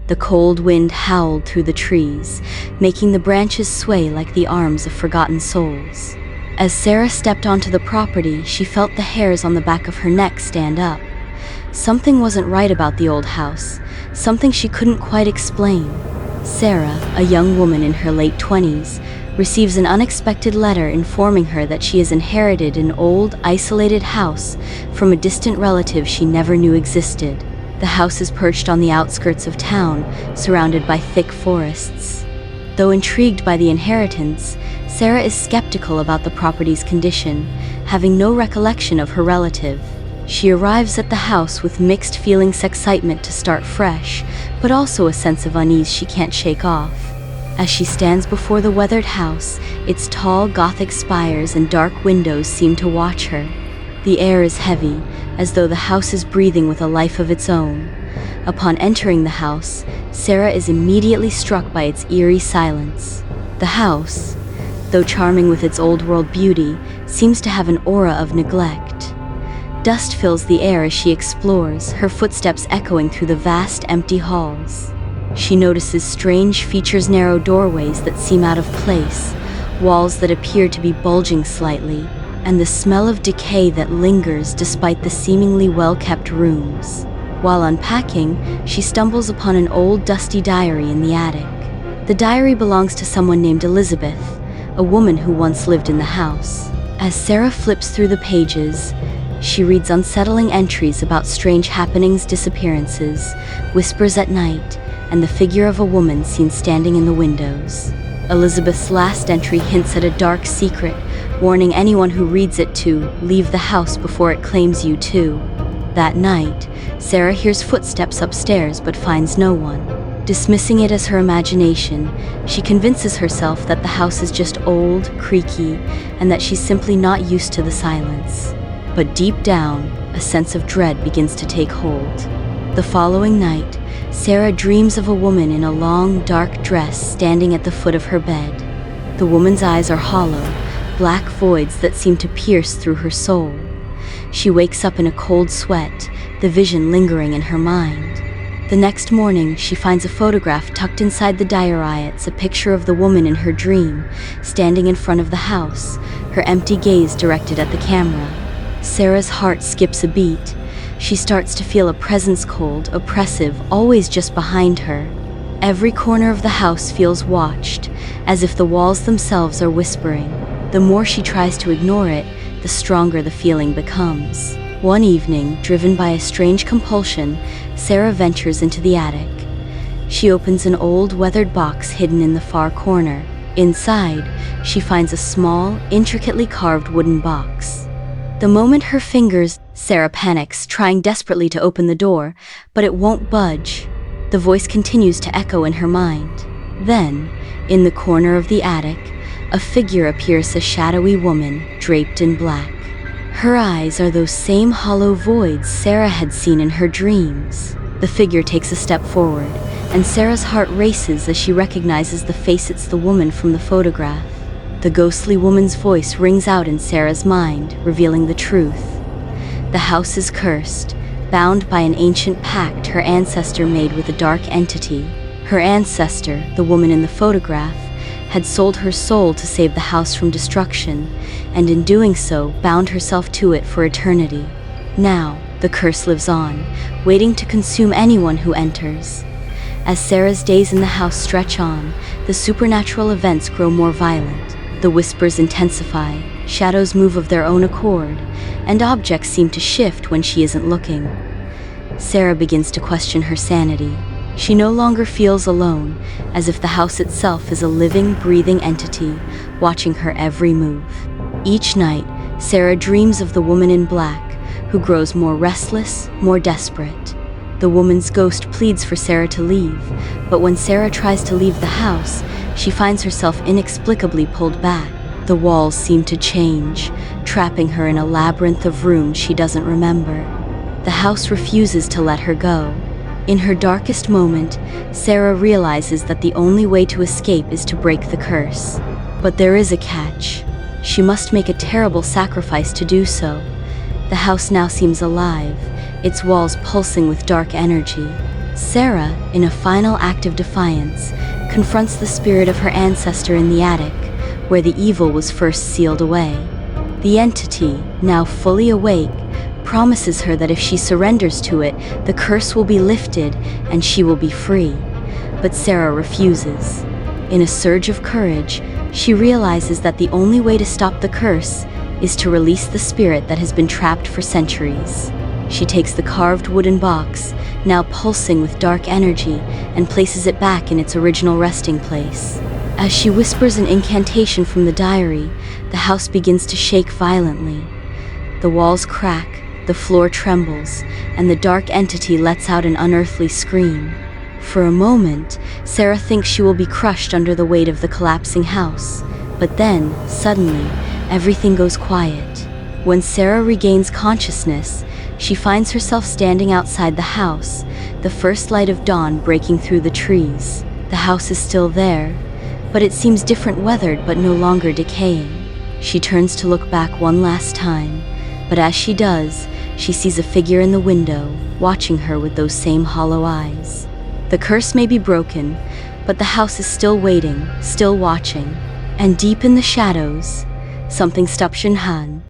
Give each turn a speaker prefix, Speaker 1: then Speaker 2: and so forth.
Speaker 1: The cold wind howled through the trees, making the branches sway like the arms of forgotten souls. As Sarah stepped onto the property, she felt the hairs on the back of her neck stand up. Something wasn't right about the old house, something she couldn't quite explain. Sarah, a young woman in her late 20s, receives an unexpected letter informing her that she has inherited an old, isolated house from a distant relative she never knew existed. The house is perched on the outskirts of town, surrounded by thick forests. Though intrigued by the inheritance, Sarah is skeptical about the property's condition, having no recollection of her relative. She arrives at the house with mixed feelings: excitement to start fresh, but also a sense of unease she can't shake off. As she stands before the weathered house, its tall Gothic spires and dark windows seem to watch her. The air is heavy, as though the house is breathing with a life of its own. Upon entering the house, Sarah is immediately struck by its eerie silence. The house, though charming with its old-world beauty, seems to have an aura of neglect. Dust fills the air as she explores, her footsteps echoing through the vast, empty halls. She notices strange features: narrow doorways that seem out of place, walls that appear to be bulging slightly, and the smell of decay that lingers despite the seemingly well-kept rooms. While unpacking, she stumbles upon an old, dusty diary in the attic. The diary belongs to someone named Elizabeth, a woman who once lived in the house. As Sarah flips through the pages, she reads unsettling entries about strange happenings, disappearances, whispers at night, and the figure of a woman seen standing in the windows. Elizabeth's last entry hints at a dark secret, warning anyone who reads it to leave the house before it claims you too. That night, Sarah hears footsteps upstairs but finds no one. Dismissing it as her imagination, she convinces herself that the house is just old, creaky, and that she's simply not used to the silence. But deep down, a sense of dread begins to take hold. The following night, Sarah dreams of a woman in a long, dark dress standing at the foot of her bed. The woman's eyes are hollow, black voids that seem to pierce through her soul. She wakes up in a cold sweat, the vision lingering in her mind. The next morning, she finds a photograph tucked inside the diary. It's a picture of the woman in her dream, standing in front of the house, her empty gaze directed at the camera. Sarah's heart skips a beat. She starts to feel a presence, cold, oppressive, always just behind her. Every corner of the house feels watched, as if the walls themselves are whispering. The more she tries to ignore it, the stronger the feeling becomes. One evening, driven by a strange compulsion, Sarah ventures into the attic. She opens an old, weathered box hidden in the far corner. Inside, she finds a small, intricately carved wooden box. The moment her fingers, Sarah panics, trying desperately to open the door, but it won't budge. The voice continues to echo in her mind. Then, in the corner of the attic, a figure appears, a shadowy woman, draped in black. Her eyes are those same hollow voids Sarah had seen in her dreams. The figure takes a step forward, and Sarah's heart races as she recognizes the face. It's the woman from the photograph. The ghostly woman's voice rings out in Sarah's mind, revealing the truth. The house is cursed, bound by an ancient pact her ancestor made with a dark entity. Her ancestor, the woman in the photograph, had sold her soul to save the house from destruction, and in doing so, bound herself to it for eternity. Now, the curse lives on, waiting to consume anyone who enters. As Sarah's days in the house stretch on, the supernatural events grow more violent. The whispers intensify, shadows move of their own accord, and objects seem to shift when she isn't looking. Sarah begins to question her sanity. She no longer feels alone, as if the house itself is a living, breathing entity, watching her every move. Each night, Sarah dreams of the woman in black, who grows more restless, more desperate. The woman's ghost pleads for Sarah to leave, but when Sarah tries to leave the house, she finds herself inexplicably pulled back. The walls seem to change, trapping her in a labyrinth of rooms she doesn't remember. The house refuses to let her go. In her darkest moment, Sarah realizes that the only way to escape is to break the curse. But there is a catch. She must make a terrible sacrifice to do so. The house now seems alive, its walls pulsing with dark energy. Sarah, in a final act of defiance, confronts the spirit of her ancestor in the attic, where the evil was first sealed away. The entity, now fully awake, promises her that if she surrenders to it, the curse will be lifted and she will be free. But Sarah refuses. In a surge of courage, she realizes that the only way to stop the curse is to release the spirit that has been trapped for centuries. She takes the carved wooden box, now pulsing with dark energy, and places it back in its original resting place. As she whispers an incantation from the diary, the house begins to shake violently. The walls crack, the floor trembles, and the dark entity lets out an unearthly scream. For a moment, Sarah thinks she will be crushed under the weight of the collapsing house. But then, suddenly, everything goes quiet. When Sarah regains consciousness, she finds herself standing outside the house, the first light of dawn breaking through the trees. The house is still there, but it seems different, weathered but no longer decaying. She turns to look back one last time, but as she does, she sees a figure in the window, watching her with those same hollow eyes. The curse may be broken, but the house is still waiting, still watching. And deep in the shadows, something Han